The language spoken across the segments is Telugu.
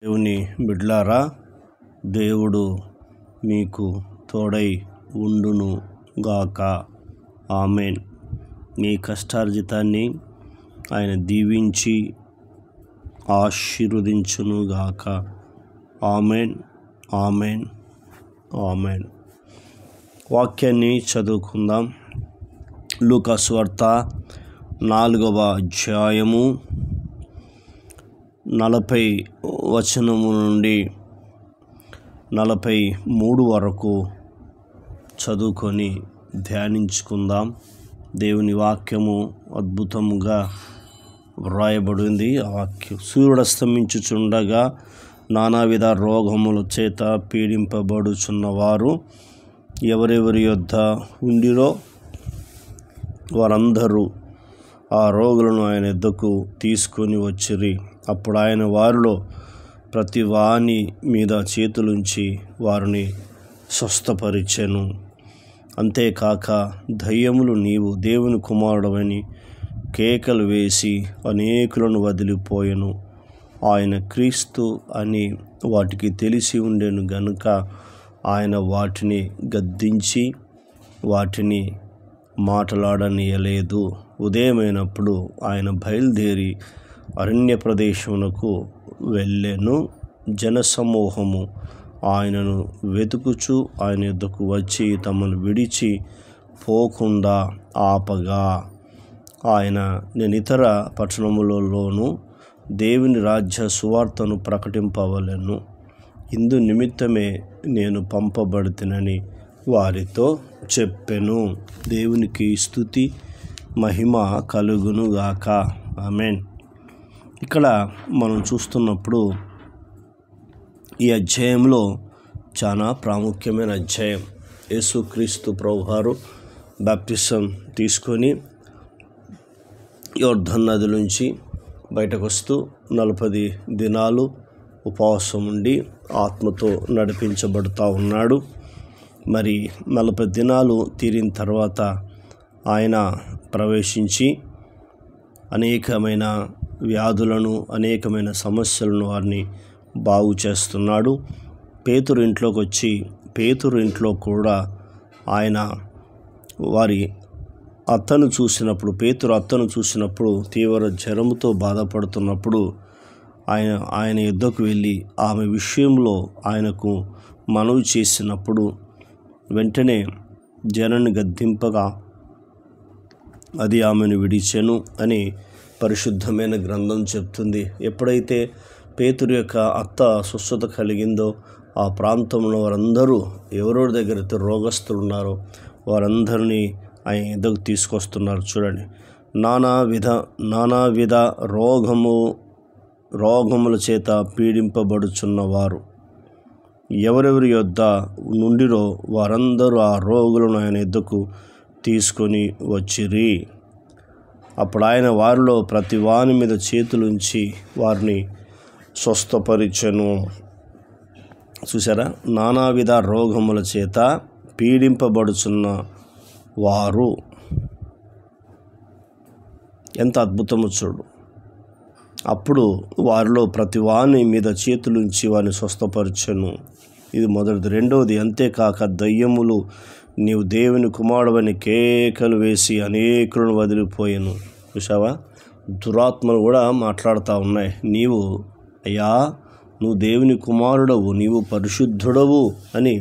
దేవుని బిడ్లారా, దేవుడు మీకు తోడై ఉండును గాక. ఆమెన్. మీ కష్టార్జితాన్ని ఆయన దీవించి ఆశీర్వదించును గాక. Amen, amen, amen. వాక్యాన్ని చదువుకుందాం. లూకా సువార్త 4వ అధ్యాయము 40 వచనము నుండి 43 వరకు చదువుకొని ధ్యానించుకుందాం. దేవుని వాక్యము అద్భుతముగా వ్రాయబడింది. ఆ వాక్యం: సూర్యుడు అస్తమించుచుండగా నానావిధ రోగముల చేత పీడింపబడుచున్నవారు ఎవరెవరి యొద్ద ఉండిరో వారందరూ ఆ రోగులను ఆయన యొద్దకు తీసుకొని వచ్చిరి. అప్పుడు ఆయన వారిలో ప్రతి వాని మీద చేతులుంచి వారిని స్వస్థపరిచెను. అంతేకాక దయ్యములు నీవు దేవుని కుమారుడవని కేకలు వేసి అనేకులను వదిలిపోయెను. ఆయన క్రీస్తు అని వాటికి తెలిసి ఉండెను గనుక ఆయన వాటిని గద్దించి వాటిని మాట్లాడనీయలేదు. ఉదయమైనప్పుడు ఆయన బయలుదేరి అరణ్య ప్రదేశమునకు వెళ్ళెను. జనసమూహము ఆయనను వెతుకుచు ఆయన యొద్దకు వచ్చి తమను విడిచి పోకుండా ఆపగా, నేను ఇతర పట్టణములలోనూ దేవుని రాజ్య సువార్తను ప్రకటింపవలెను, ఇందు నిమిత్తమే నేను పంపబడుతునని వారితో చెప్పెను. దేవునికి స్తుతి మహిమ కలుగును గాక. ఆమెన్. ఇక్కడ మనం చూస్తున్నప్పుడు ఈ అధ్యాయంలో చాలా ప్రాముఖ్యమైన అధ్యాయం. యేసుక్రీస్తు ప్రభువారు బాప్టిజం తీసుకొని యోర్దాను నది నుంచి బయటకు వస్తూ 40 దినాలు ఉపవాసం ఉండి ఆత్మతో నడిపించబడుతూ ఉన్నాడు. మరి 40 దినాలు తీరిన తర్వాత ఆయన ప్రవేశించి అనేకమైన వ్యాధులను అనేకమైన సమస్యలను వారిని బాగు చేస్తున్నాడు. పేతురు ఇంట్లోకి వచ్చి పేతురు ఇంట్లో కూడా ఆయన పేతురు అత్తను చూసినప్పుడు తీవ్ర జ్వరముతో బాధపడుతున్నప్పుడు ఆయన యుద్ధకు వెళ్ళి ఆమె విషయంలో ఆయనకు మనవి చేసినప్పుడు వెంటనే జనాన్ని గద్దింపగా అది ఆమెను విడిచెను అని పరిశుద్ధమైన గ్రంథం చెప్తుంది. ఎప్పుడైతే పేతురు యొక్క అత్త స్వస్థత కలిగిందో ఆ ప్రాంతంలో వారందరూ ఎవరెవరి దగ్గరైతే రోగస్తులు ఉన్నారో వారందరినీ ఆయన ఎదుగు తీసుకొస్తున్నారు. చూడండి, నానావిధ రోగముల చేత పీడింపబడుచున్నవారు ఎవరెవరి యొద్ద నుండిరో వారందరూ ఆ రోగులను ఆయన ఎద్దుకు తీసుకొని వచ్చిరి. అప్పుడు ఆయన వారిలో ప్రతి వాని మీద చేతులుంచి వారిని స్వస్థపరిచెను. చూసారా, నానావిధ రోగముల చేత పీడింపబడుచున్న వారు. ఎంత అద్భుతము చూడు. అప్పుడు వారిలో ప్రతి వాని మీద చేతులుంచి వారిని స్వస్థపరిచెను. ఇది మొదటిది. రెండవది, అంతేకాక దయ్యములు నీవు దేవుని కుమారుడవని కేకలు వేసి అనేకులను వదిలిపోయెను. చూసావా, దురాత్మలు కూడా మాట్లాడుతూ ఉన్నాయి. నువ్వు దేవుని కుమారుడవు, నీవు పరిశుద్ధుడవు అని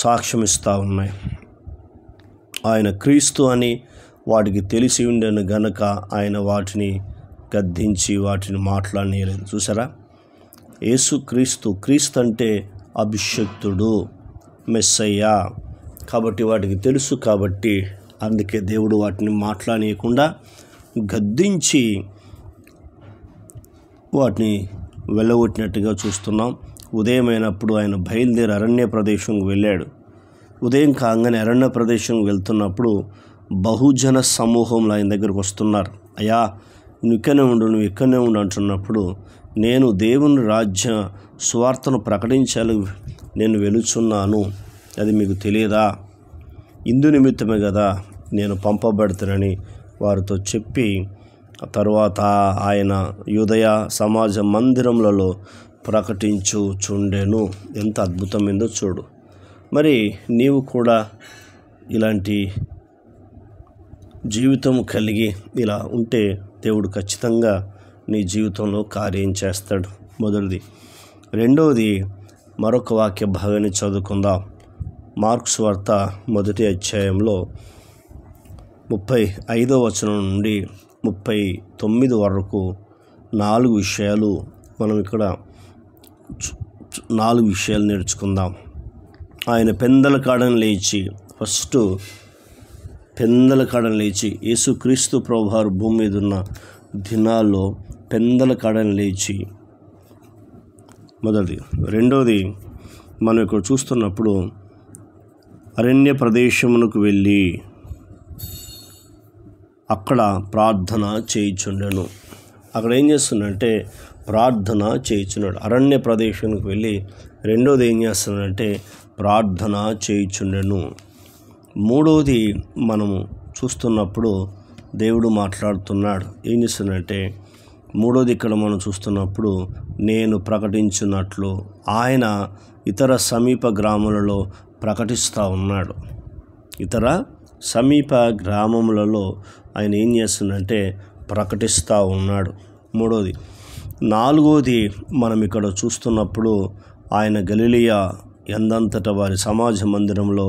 సాక్ష్యం ఇస్తూ ఉన్నాయి. ఆయన క్రీస్తు అని వాటికి తెలిసి ఉండేను గనక ఆయన వాటిని గద్దించి వాటిని మాట్లాడనీయలేదు. చూసారా, క్రీస్తు అంటే అభిషక్తుడు, మెస్సయ్య. కాబట్టి వాటికి తెలుసు. కాబట్టి అందుకే దేవుడు వాటిని మాట్లాడనీయకుండా గద్దించి వాటిని వెళ్ళగొట్టినట్టుగా చూస్తున్నాం. ఉదయమైనప్పుడు ఆయన బయలుదేరి అరణ్య ప్రదేశంకు వెళ్ళాడు. ఉదయం కాగానే అరణ్య ప్రదేశంకి వెళ్తున్నప్పుడు బహుజన సమూహంలో ఆయన దగ్గరకు వస్తున్నారు. అయ్యా, నువ్వు ఇక్కడనే ఉండు అంటున్నప్పుడు, నేను దేవుని రాజ్య సువార్తను ప్రకటించాలి, నేను వెలుచున్నాను, అది మీకు తెలియదా? ఇందు నిమిత్తమే కదా నేను పంపబడుతానని వారితో చెప్పి తరువాత ఆయన యూదయ సమాజ మందిరములలో ప్రకటించుచుండెను. ఎంత అద్భుతమైందో చూడు. మరి నీవు కూడా ఇలాంటి జీవితం కలిగి ఇలా ఉంటే దేవుడు ఖచ్చితంగా నీ జీవితంలో కార్యం చేస్తాడు. మొదటిది. రెండవది, మరొక వాక్య భాగాన్ని చదువుకుందాం. మార్కు సువార్త 1వ అధ్యాయంలో 35వ వచనం నుండి 39 వరకు 4 విషయాలు మనం ఇక్కడ 4 విషయాలు నేర్చుకుందాం. ఆయన పెందల కాడని లేచి, ఫస్ట్ పెందల కాడని లేచి, యేసుక్రీస్తు ప్రభువారు భూమి మీద ఉన్న దినాల్లో పెందల కాడని లేచి, మొదటిది. రెండవది, మనం ఇక్కడ చూస్తున్నప్పుడు అరణ్య ప్రదేశమునకు వెళ్ళి అక్కడ ప్రార్థన చేయుచుండెను. అక్కడ ఏం చేస్తున్నాడంటే ప్రార్థన చేయుచున్నాడు. అరణ్య ప్రదేశానికి వెళ్ళి రెండోది ఏం చేస్తున్నాడంటే ప్రార్థన చేయుచుండెను. మూడవది మనము చూస్తున్నప్పుడు దేవుడు మాట్లాడుతున్నాడు. ఏం చేస్తున్నాడంటే మూడోది ఇక్కడ మనం చూస్తున్నప్పుడు నేను ప్రకటించినట్లు ఆయన ఇతర సమీప గ్రామాలలో ప్రకటిస్తూ ఉన్నాడు. ఇతర సమీప గ్రామములలో ఆయన ఏం చేస్తుందంటే ప్రకటిస్తూ ఉన్నాడు. మూడోది. నాలుగోది మనం ఇక్కడ చూస్తున్నప్పుడు ఆయన గలిలయ ఎందంతట వారి సమాజ మందిరంలో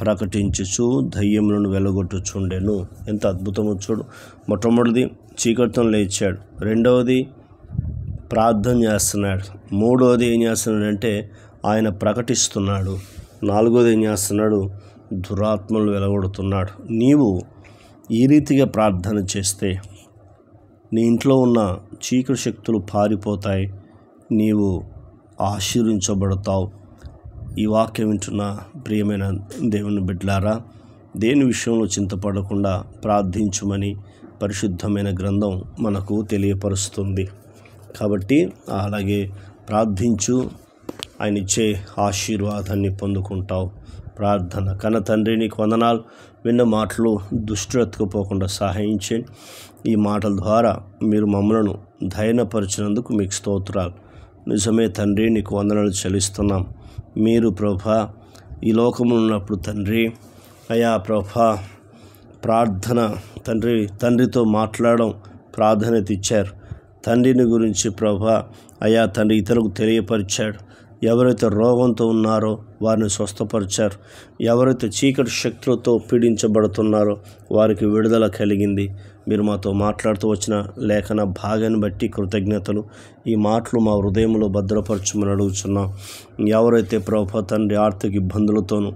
ప్రకటించుచు దయ్యములను వెలగొట్టుచుండెను. ఎంత అద్భుతమో చూడు. మొట్టమొదటిది చీకటితో లేచాడు. రెండవది ప్రార్థన చేస్తున్నాడు. మూడవది ఏం చేస్తున్నాడంటే ఆయన ప్రకటిస్తున్నాడు. నాలుగోది ఏం చేస్తున్నాడు? దురాత్మలు వెలగొడుతున్నాడు. నీవు ఈ రీతిగా ప్రార్థన చేస్తే నీ ఇంట్లో ఉన్న చీకటి శక్తులు పారిపోతాయి, నీవు ఆశీర్వించబడతావు. ఈ వాక్యం వింటున్న ప్రియమైన దేవుని బిడ్డలారా, దేని విషయంలో చింతపడకుండా ప్రార్థించుమని పరిశుద్ధమైన గ్రంథం మనకు తెలియపరుస్తుంది. కాబట్టి అలాగే ప్రార్థించు, ఆయన ఇచ్చే ఆశీర్వాదాన్ని పొందుకుంటావు. ప్రార్థన. కన్న తండ్రి, నీకు వందనాలు. విన్న మాటలు దుష్టులు ఎత్తుకుపోకుండా సహాయం చేయండి. ఈ మాటల ద్వారా మీరు మమ్మలను ధైర్యపరిచినందుకు మీకు స్తోత్రాలు. నిజమే తండ్రి, నీకు వందనాలు చెల్లిస్తున్నాం. మీరు ప్రభా ఈ లోకంలో ఉన్నప్పుడు తండ్రి, అయా ప్రభా ప్రార్థన తండ్రితో మాట్లాడడం ప్రాధాన్యత ఇచ్చారు. తండ్రిని గురించి ప్రభా అయా తండ్రి ఇతరులకు తెలియపరిచాడు. ఎవరైతే రోగంతో ఉన్నారో వారిని స్వస్థపరిచారు. ఎవరైతే చీకటి శక్తులతో పీడించబడుతున్నారో వారికి విడుదల కలిగింది. మీరు మాతో మాట్లాడుతూ వచ్చిన లేఖన భాగాన్ని బట్టి కృతజ్ఞతలు. ఈ మాటలు మా హృదయంలో భద్రపరచమని అడుగుతున్నాం. ఎవరైతే ప్రభా తండ్రి ఆర్థిక ఇబ్బందులతోనూ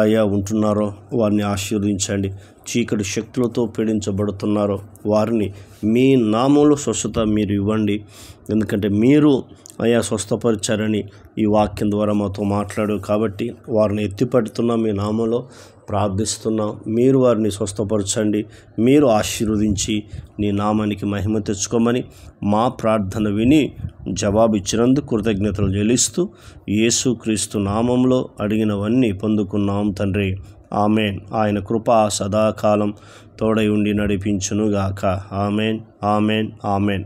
అయ్యా ఉంటున్నారో వారిని ఆశీర్వదించండి. చీకటి శక్తులతో పీడించబడుతున్నారో వారిని మీ నామంలో స్వస్థత మీరు ఇవ్వండి. ఎందుకంటే మీరు అయ్యా స్వస్థపరిచారని ఈ వాక్యం ద్వారా మాతో మాట్లాడు. కాబట్టి వారిని ఎత్తిపడుతున్నాం, మీ నామంలో ప్రార్థిస్తున్నాం. మీరు వారిని స్వస్థపరచండి, మీరు ఆశీర్వదించి నీ నామానికి మహిమ తెచ్చుకోమని మా ప్రార్థన విని జవాబిచ్చినందుకు కృతజ్ఞతలు చెల్లిస్తూ యేసుక్రీస్తు నామంలో అడిగినవన్నీ పొందుకున్నాం తండ్రి. ఆమెన్. ఆయన కృప సదాకాలం తోడై ఉండి నడిపించునుగాక. Amen, amen, amen.